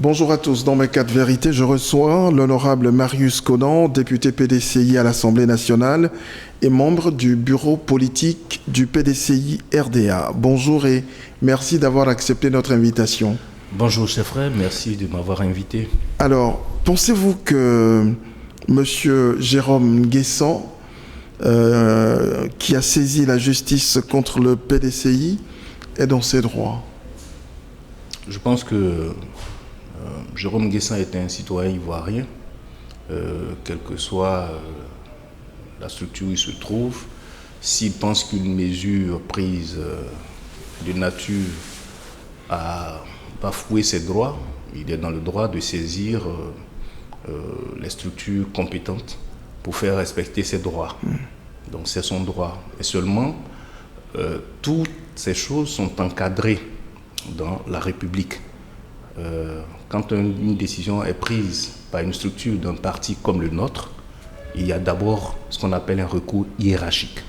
Bonjour à tous. Dans mes 4 vérités, je reçois l'honorable Marius Conan, député PDCI à l'Assemblée nationale et membre du bureau politique du PDCI RDA. Bonjour et merci d'avoir accepté notre invitation. Bonjour chef frère, merci de m'avoir invité. Alors, pensez-vous que M. Jérôme Nguessan, qui a saisi la justice contre le PDCI, est dans ses droits? Je pense que Jérôme Nguessan est un citoyen ivoirien, quelle que soit la structure où il se trouve. S'il pense qu'une mesure prise de nature à bafouer ses droits, il est dans le droit de saisir les structures compétentes pour faire respecter ses droits. Donc c'est son droit. Et seulement, toutes ces choses sont encadrées dans la République. Quand une décision est prise par une structure d'un parti comme le nôtre, il y a d'abord ce qu'on appelle un recours hiérarchique.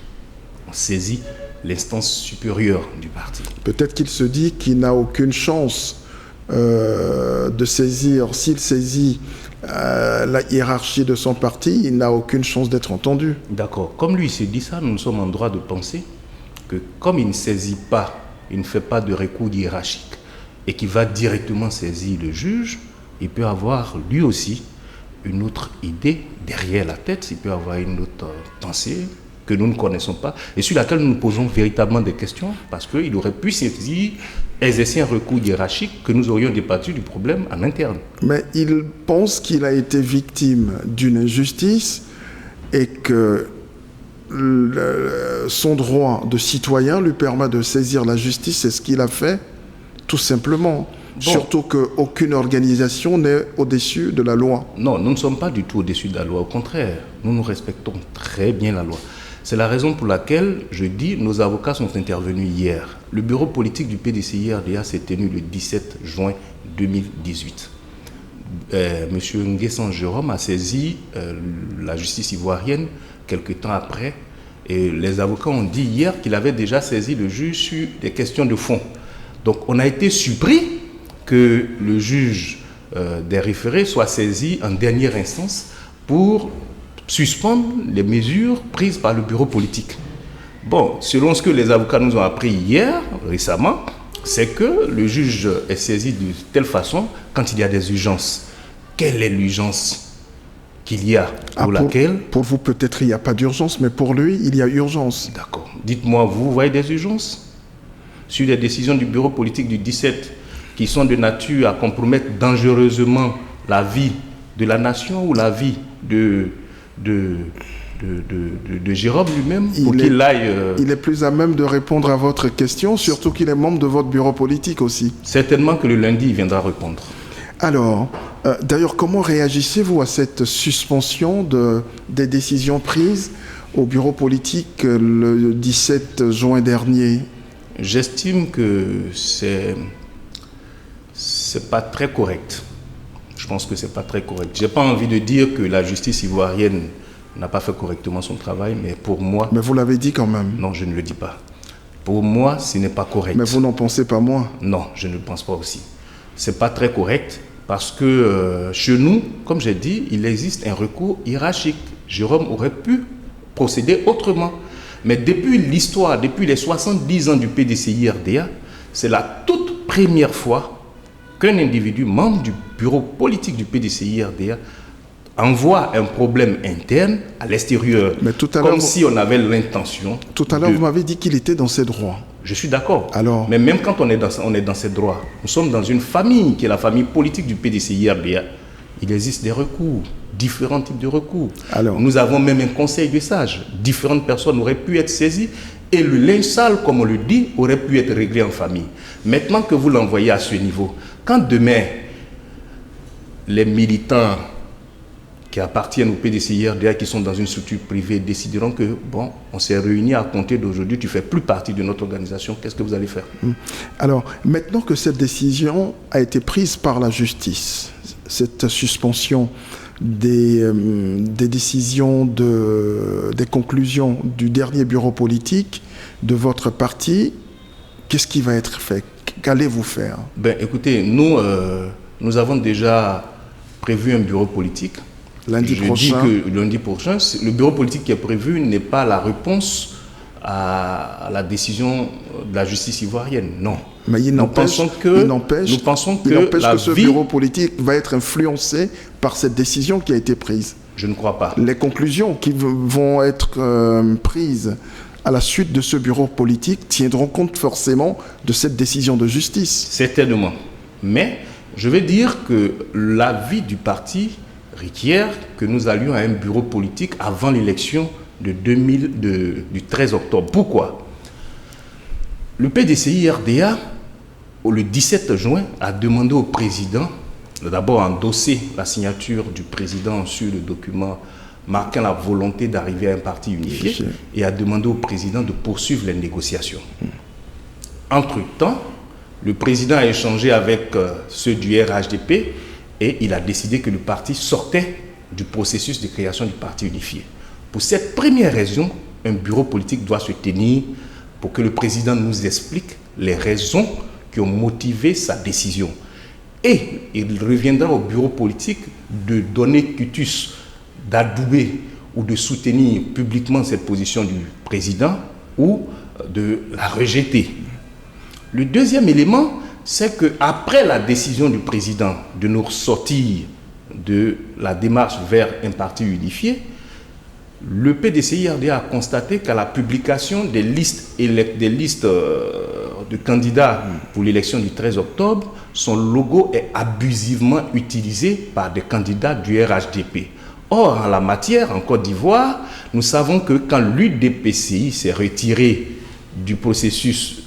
On saisit l'instance supérieure du parti. Peut-être qu'il se dit qu'il n'a aucune chance de saisir, s'il saisit la hiérarchie de son parti, il n'a aucune chance d'être entendu. D'accord. Comme lui se dit ça, nous sommes en droit de penser que comme il ne saisit pas, il ne fait pas de recours hiérarchique et qu'il va directement saisir le juge, il peut avoir lui aussi une autre idée derrière la tête, il peut avoir une autre pensée que nous ne connaissons pas et sur laquelle nous nous posons véritablement des questions parce qu'il aurait pu saisir, exercer un recours hiérarchique que nous aurions débattu du problème en interne. Mais il pense qu'il a été victime d'une injustice et que son droit de citoyen lui permet de saisir la justice, c'est ce qu'il a fait, tout simplement. Bon. Surtout qu'aucune organisation n'est au-dessus de la loi. Non, nous ne sommes pas du tout au-dessus de la loi. Au contraire, nous respectons très bien la loi. C'est la raison pour laquelle, je dis, nos avocats sont intervenus hier. Le bureau politique du PDCI-RDA s'est tenu le 17 juin 2018. Monsieur Nguessan Jérôme a saisi la justice ivoirienne quelques temps après. Et les avocats ont dit hier qu'il avait déjà saisi le juge sur des questions de fond. Donc on a été surpris que le juge des référés soit saisi en dernière instance pour suspendre les mesures prises par le bureau politique. Bon, selon ce que les avocats nous ont appris hier, récemment, c'est que le juge est saisi de telle façon quand il y a des urgences. Quelle est l'urgence qu'il y a laquelle... Pour vous, peut-être il n'y a pas d'urgence, mais pour lui, il y a urgence. D'accord. Dites-moi, vous voyez des urgences sur les décisions du bureau politique du 17 qui sont de nature à compromettre dangereusement la vie de la nation ou la vie de Jérôme lui-même pour qu'il aille... Il est plus à même de répondre à votre question, surtout qu'il est membre de votre bureau politique aussi. Certainement que le lundi, il viendra répondre. Alors, d'ailleurs, comment réagissez-vous à cette suspension des décisions prises au bureau politique le 17 juin dernier? J'estime que c'est pas très correct. Je pense que c'est pas très correct. J'ai pas envie de dire que la justice ivoirienne n'a pas fait correctement son travail, mais pour moi... Mais vous l'avez dit quand même. Non, je ne le dis pas. Pour moi, ce n'est pas correct. Mais vous n'en pensez pas moins? Non, je ne le pense pas aussi. C'est pas très correct parce que chez nous, comme j'ai dit, il existe un recours hiérarchique. Jérôme aurait pu procéder autrement. Mais depuis l'histoire, depuis les 70 ans du PDCI-RDA, c'est la toute première fois qu'un individu membre du bureau politique du PDCI-RDA envoie un problème interne à l'extérieur, comme si on avait l'intention... Tout à l'heure, vous m'avez dit qu'il était dans ses droits. Je suis d'accord. Alors... Mais même quand on est dans ses droits, nous sommes dans une famille qui est la famille politique du PDCI-RDA. Il existe des recours, différents types de recours. Alors... Nous avons même un conseil de sages. Différentes personnes auraient pu être saisies et le linge sale, comme on le dit, aurait pu être réglé en famille. Maintenant que vous l'envoyez à ce niveau, quand demain, les militants qui appartiennent au PDCI-RDA, qui sont dans une structure privée, décideront que, bon, on s'est réunis à compter d'aujourd'hui, tu ne fais plus partie de notre organisation, qu'est-ce que vous allez faire? Alors, maintenant que cette décision a été prise par la justice, cette suspension des décisions, des conclusions du dernier bureau politique de votre parti, qu'est-ce qui va être fait? Qu'allez-vous faire? Ben, écoutez, nous, nous avons déjà prévu un bureau politique. Lundi prochain. Je dis que lundi prochain, le bureau politique qui est prévu n'est pas la réponse à la décision de la justice ivoirienne, non. Mais il n'empêche que ce bureau politique va être influencé par cette décision qui a été prise. Je ne crois pas. Les conclusions qui vont être prises à la suite de ce bureau politique tiendront compte forcément de cette décision de justice. Certainement. Mais je vais dire que l'avis du parti requiert que nous allions à un bureau politique avant l'élection du 13 octobre. Pourquoi? Le PDCI-RDA, le 17 juin, a demandé au président, d'abord endosser la signature du président sur le document marquant la volonté d'arriver à un parti unifié, et a demandé au président de poursuivre les négociations. Entre-temps, le président a échangé avec ceux du RHDP et il a décidé que le parti sortait du processus de création du parti unifié. Pour cette première raison, un bureau politique doit se tenir pour que le président nous explique les raisons qui ont motivé sa décision. Et il reviendra au bureau politique de donner quitus, d'adouber ou de soutenir publiquement cette position du président ou de la rejeter. Le deuxième élément, c'est qu'après la décision du président de nous sortir de la démarche vers un parti unifié, le PDCI-RDA a constaté qu'à la publication des listes de candidats pour l'élection du 13 octobre, son logo est abusivement utilisé par des candidats du RHDP. Or, en la matière, en Côte d'Ivoire, nous savons que quand l'UDPCI s'est retiré du processus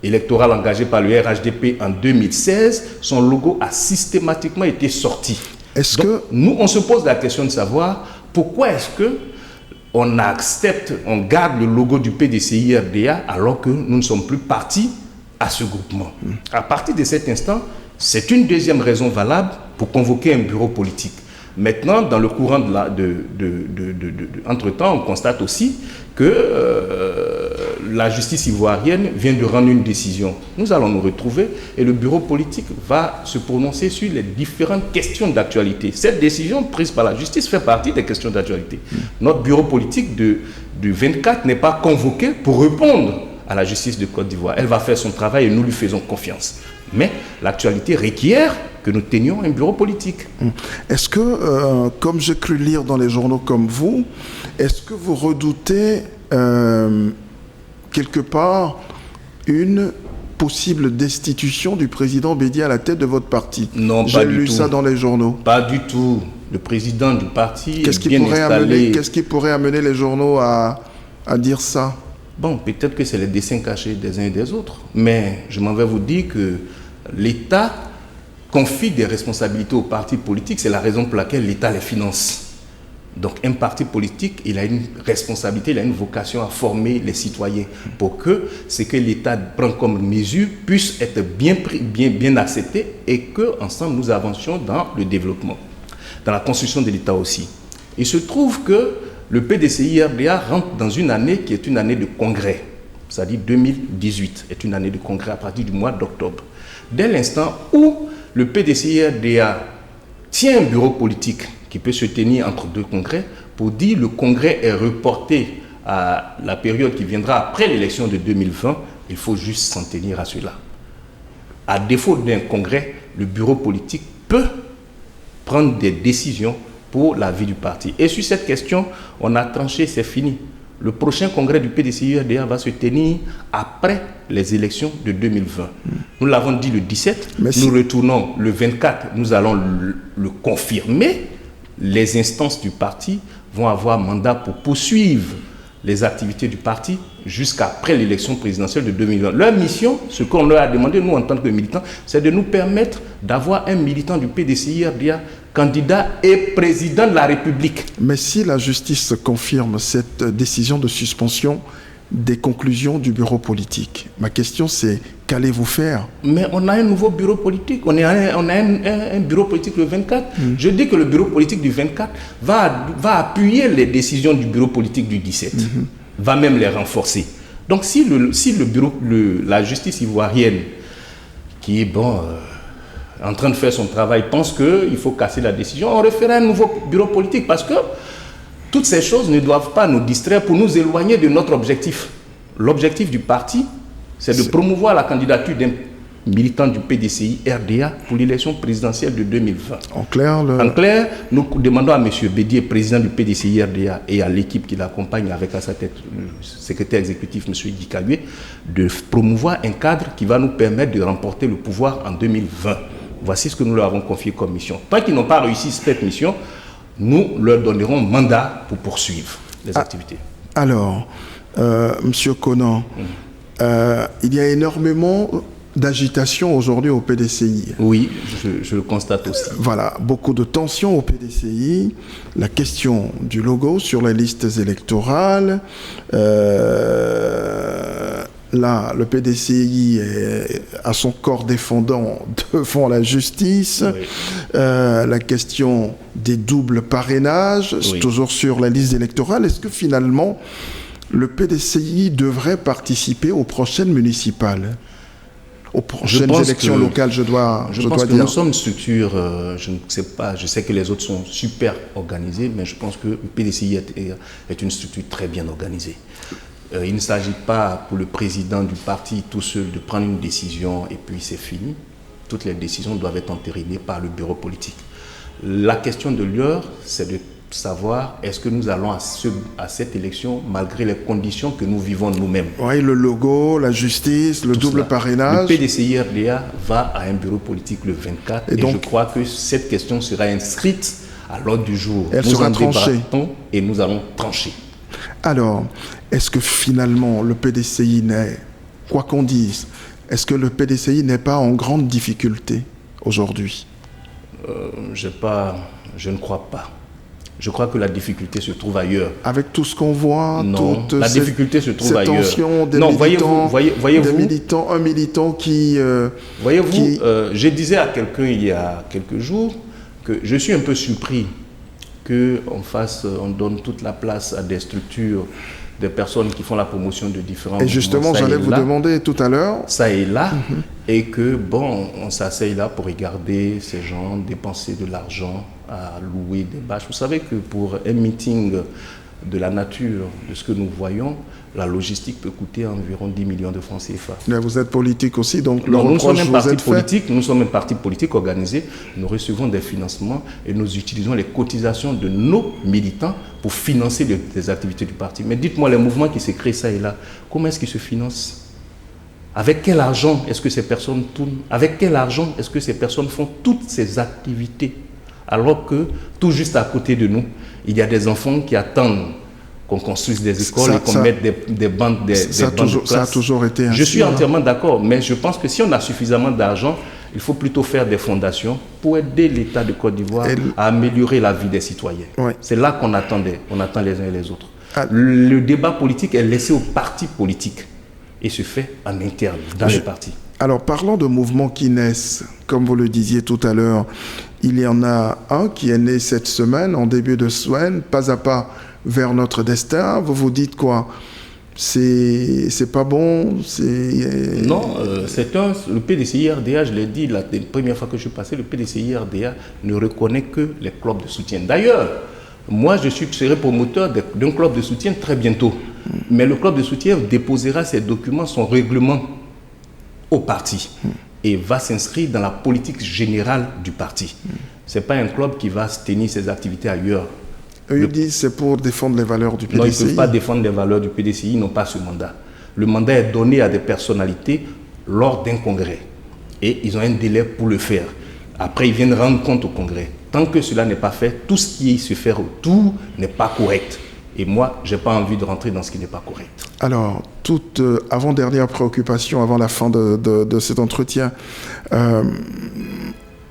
électoral engagé par le RHDP en 2016, son logo a systématiquement été sorti. Nous, on se pose la question de savoir pourquoi est-ce que on accepte, on garde le logo du PDCI-RDA alors que nous ne sommes plus partis à ce groupement. À partir de cet instant, c'est une deuxième raison valable pour convoquer un bureau politique. Maintenant, dans le courant entre-temps, on constate aussi que la justice ivoirienne vient de rendre une décision. Nous allons nous retrouver et le bureau politique va se prononcer sur les différentes questions d'actualité. Cette décision prise par la justice fait partie des questions d'actualité. Notre bureau politique du 24 n'est pas convoqué pour répondre à la justice de Côte d'Ivoire. Elle va faire son travail et nous lui faisons confiance. Mais l'actualité requiert que nous tenions un bureau politique. Est-ce que, comme j'ai cru lire dans les journaux comme vous, est-ce que vous redoutez quelque part une possible destitution du président Bédié à la tête de votre parti? Non, pas du tout. J'ai lu ça dans les journaux. Pas du tout. Le président du parti est bien installé. Qu'est-ce qui pourrait amener les journaux à dire ça? Bon, peut-être que c'est les dessins cachés des uns et des autres. Mais je m'en vais vous dire que l'État confie des responsabilités aux partis politiques. C'est la raison pour laquelle l'État les finance. Donc un parti politique, il a une responsabilité, il a une vocation à former les citoyens pour que ce que l'État prend comme mesure puisse être bien accepté et qu'ensemble nous avancions dans le développement, dans la construction de l'État aussi. Il se trouve que le PDCI-RDA rentre dans une année qui est une année de congrès. C'est-à-dire 2018 est une année de congrès à partir du mois d'octobre. Dès l'instant où le PDCI-RDA tient un bureau politique qui peut se tenir entre deux congrès pour dire le congrès est reporté à la période qui viendra après l'élection de 2020, il faut juste s'en tenir à cela. À défaut d'un congrès, le bureau politique peut prendre des décisions pour la vie du parti. Et sur cette question, on a tranché, c'est fini. Le prochain congrès du PDCI-RDA va se tenir après les élections de 2020. Nous l'avons dit le 17, nous retournons le 24, nous allons le confirmer. Les instances du parti vont avoir mandat pour poursuivre les activités du parti jusqu'après l'élection présidentielle de 2020. Leur mission, ce qu'on leur a demandé, nous en tant que militants, c'est de nous permettre d'avoir un militant du PDCI-RDA candidat et président de la République. Mais si la justice confirme cette décision de suspension des conclusions du bureau politique, ma question c'est, qu'allez-vous faire? Mais on a un nouveau bureau politique, on a un bureau politique le 24. Je dis que le bureau politique du 24 va appuyer les décisions du bureau politique du 17, va même les renforcer. Donc si la justice ivoirienne, qui est en train de faire son travail, pense qu'il faut casser la décision, on refera un nouveau bureau politique parce que toutes ces choses ne doivent pas nous distraire pour nous éloigner de notre objectif. L'objectif du parti, c'est de promouvoir la candidature d'un militant du PDCI RDA pour l'élection présidentielle de 2020. En clair, nous demandons à M. Bédier, président du PDCI RDA, et à l'équipe qui l'accompagne avec à sa tête le secrétaire exécutif, M. Guy Kalué, de promouvoir un cadre qui va nous permettre de remporter le pouvoir en 2020. Voici ce que nous leur avons confié comme mission. Tant qu'ils n'ont pas réussi cette mission, nous leur donnerons mandat pour poursuivre les activités. Alors, M. Konan, il y a énormément d'agitation aujourd'hui au PDCI. Oui, je le constate aussi. Voilà, beaucoup de tensions au PDCI. La question du logo sur les listes électorales. Là, le PDCI a son corps défendant devant la justice. Oui. La question des doubles parrainages, oui, toujours sur la liste électorale. Est-ce que finalement, le PDCI devrait participer aux prochaines municipales ? Aux prochaines élections locales, je dois pense que dire. Nous sommes une structure, je ne sais pas, je sais que les autres sont super organisés, mais je pense que le PDCI est une structure très bien organisée. Il ne s'agit pas pour le président du parti tout seul de prendre une décision et puis c'est fini. Toutes les décisions doivent être entérinées par le bureau politique. La question de l'heure, c'est de savoir est-ce que nous allons à cette élection malgré les conditions que nous vivons nous-mêmes. Oui, le logo, la justice, le double parrainage. Le PDCI RDA va à un bureau politique le 24 et donc, je crois que cette question sera inscrite à l'ordre du jour. Elle sera tranchée. Et nous allons trancher. Alors, est-ce que finalement le PDCI n'est, quoi qu'on dise, est-ce que le PDCI n'est pas en grande difficulté aujourd'hui? Je ne crois pas. Je crois que la difficulté se trouve ailleurs. Avec tout ce qu'on voit, non, la difficulté se trouve ailleurs. Tension des non, militants, voyez-vous, un militant qui... voyez-vous, je disais à quelqu'un il y a quelques jours que je suis un peu surpris qu'on donne toute la place à des structures, des personnes qui font la promotion de différents mouvements. Et justement, j'allais vous demander tout à l'heure. Ça et là, et que, bon, on s'asseye là pour regarder ces gens dépenser de l'argent à louer des bâches. Vous savez que pour un meeting de la nature, de ce que nous voyons, la logistique peut coûter environ 10 millions de francs CFA. Mais vous êtes politique aussi, donc nous sommes un parti politique organisé, nous recevons des financements et nous utilisons les cotisations de nos militants pour financer les activités du parti. Mais dites-moi, les mouvements qui se créent ça et là, comment est-ce qu'ils se financent? Avec quel argent est-ce que ces personnes tournent? Avec quel argent est-ce que ces personnes font toutes ces activités? Alors que, tout juste à côté de nous, il y a des enfants qui attendent qu'on construise des écoles et qu'on mette des bandes de classe. Ça a toujours été ainsi. Je suis entièrement d'accord, mais je pense que si on a suffisamment d'argent, il faut plutôt faire des fondations pour aider l'État de Côte d'Ivoire à améliorer la vie des citoyens. Ouais. C'est là qu'on attendait, on attend les uns et les autres. Le débat politique est laissé aux partis politiques et se fait en interne, dans les partis. Alors, parlons de mouvements qui naissent. Comme vous le disiez tout à l'heure, il y en a un qui est né cette semaine, en début de semaine, pas à pas vers notre destin. Vous vous dites quoi? C'est pas bon? Non, le PDCI RDA, je l'ai dit la première fois que je suis passé, le PDCI RDA ne reconnaît que les clubs de soutien. D'ailleurs, moi, je serai promoteur d'un club de soutien très bientôt. Mais le club de soutien déposera ses documents, son règlement au parti et va s'inscrire dans la politique générale du parti. Ce n'est pas un club qui va tenir ses activités ailleurs. Eux, ils disent c'est pour défendre les valeurs du PDCI. Non, ils ne peuvent pas défendre les valeurs du PDCI, ils n'ont pas ce mandat. Le mandat est donné à des personnalités lors d'un congrès. Et ils ont un délai pour le faire. Après, ils viennent rendre compte au congrès. Tant que cela n'est pas fait, tout ce qui se fait autour n'est pas correct. Et moi, je n'ai pas envie de rentrer dans ce qui n'est pas correct. Alors, toute avant-dernière préoccupation, avant la fin de cet entretien,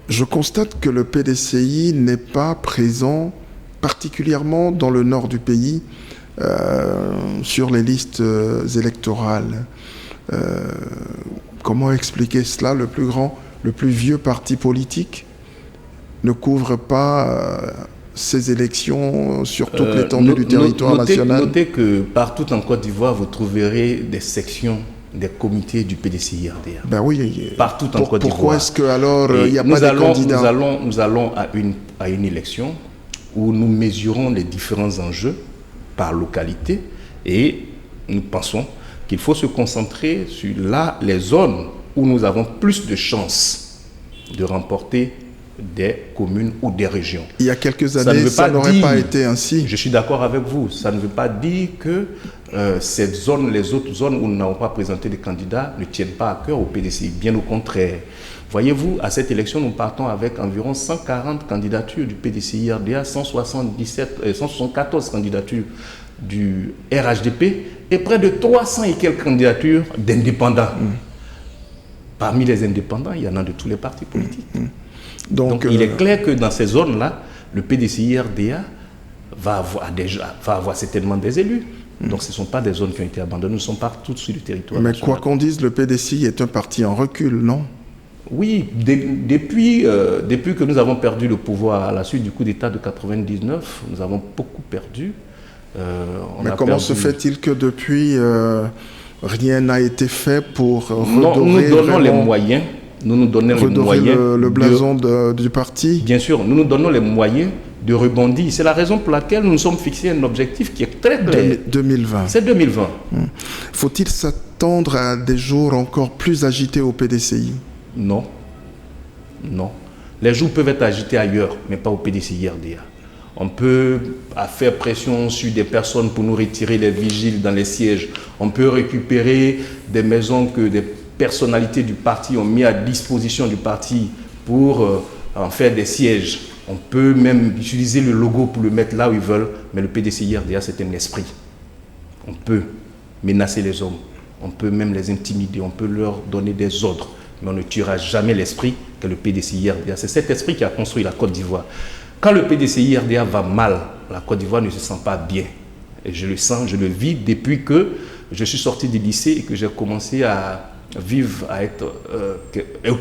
je constate que le PDCI n'est pas présent particulièrement dans le nord du pays, sur les listes électorales. Comment expliquer cela? Le plus grand, le plus vieux parti politique ne couvre pas ces élections sur toute l'étendue du territoire national. Notez que partout en Côte d'Ivoire, vous trouverez des sections des comités du PDCI-RDA. Ben oui. Partout en Côte d'Ivoire. Pourquoi est-ce que alors il n'y a pas de candidats? Nous allons à une élection où nous mesurons les différents enjeux par localité et nous pensons qu'il faut se concentrer sur les zones où nous avons plus de chances de remporter des communes ou des régions. Il y a quelques années, ça n'aurait pas été ainsi. Je suis d'accord avec vous. Ça ne veut pas dire que les autres zones où nous n'avons pas présenté des candidats ne tiennent pas à cœur au PDCI. Bien au contraire. Voyez-vous, à cette élection, nous partons avec environ 140 candidatures du PDCI-RDA, 174 candidatures du RHDP et près de 300 et quelques candidatures d'indépendants. Parmi les indépendants, il y en a de tous les partis politiques. Donc il est clair que dans ces zones-là, le PDCI-RDA va avoir certainement des élus. Donc ce ne sont pas des zones qui ont été abandonnées, nous sommes partout sur le territoire Mais national. quoi qu'on dise, le PDCI est un parti en recul, non? Oui, depuis que nous avons perdu le pouvoir à la suite du coup d'État de 99, nous avons beaucoup perdu. Mais comment se fait-il que depuis, rien n'a été fait pour redorer nous donnons les moyens. Nous donnons les moyens le blason du parti. Bien sûr, nous donnons les moyens de rebondir. C'est la raison pour laquelle nous nous sommes fixés un objectif qui est très clair. 2020. C'est 2020. Faut-il s'attendre à des jours encore plus agités au PDCI? Non. Non. Les jours peuvent être agités ailleurs, mais pas au PDCI-RDA. On peut faire pression sur des personnes pour nous retirer les vigiles dans les sièges. On peut récupérer des maisons que des personnalités du parti ont mis à disposition du parti pour en faire des sièges. On peut même utiliser le logo pour le mettre là où ils veulent, mais le PDCI-RDA, c'est un esprit. On peut menacer les hommes, on peut même les intimider, on peut leur donner des ordres, mais on ne tuera jamais l'esprit que le PDCI-RDA. C'est cet esprit qui a construit la Côte d'Ivoire. Quand le PDCI-RDA va mal, la Côte d'Ivoire ne se sent pas bien. Et je le sens, je le vis depuis que je suis sorti du lycée et que j'ai commencé à vivre, à être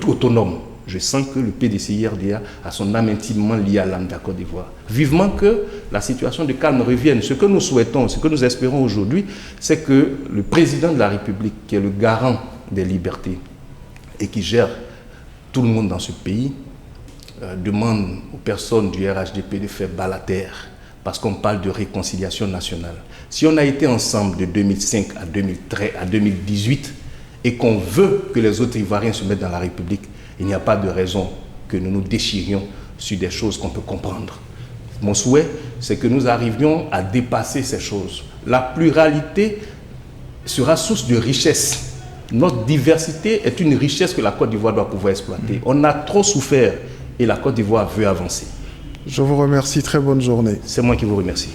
autonome. Je sens que le PDCI-RDA a son âme intimement liée à l'âme de la Côte d'Ivoire. Vivement que la situation de calme revienne. Ce que nous souhaitons, ce que nous espérons aujourd'hui, c'est que le président de la République, qui est le garant des libertés et qui gère tout le monde dans ce pays, demande aux personnes du RHDP de faire bas la terre, parce qu'on parle de réconciliation nationale. Si on a été ensemble de 2005 à 2013, à 2018 et qu'on veut que les autres Ivoiriens se mettent dans la République, il n'y a pas de raison que nous nous déchirions sur des choses qu'on peut comprendre. Mon souhait, c'est que nous arrivions à dépasser ces choses. La pluralité sera source de richesse. Notre diversité est une richesse que la Côte d'Ivoire doit pouvoir exploiter. On a trop souffert et la Côte d'Ivoire veut avancer. Je vous remercie. Très bonne journée. C'est moi qui vous remercie.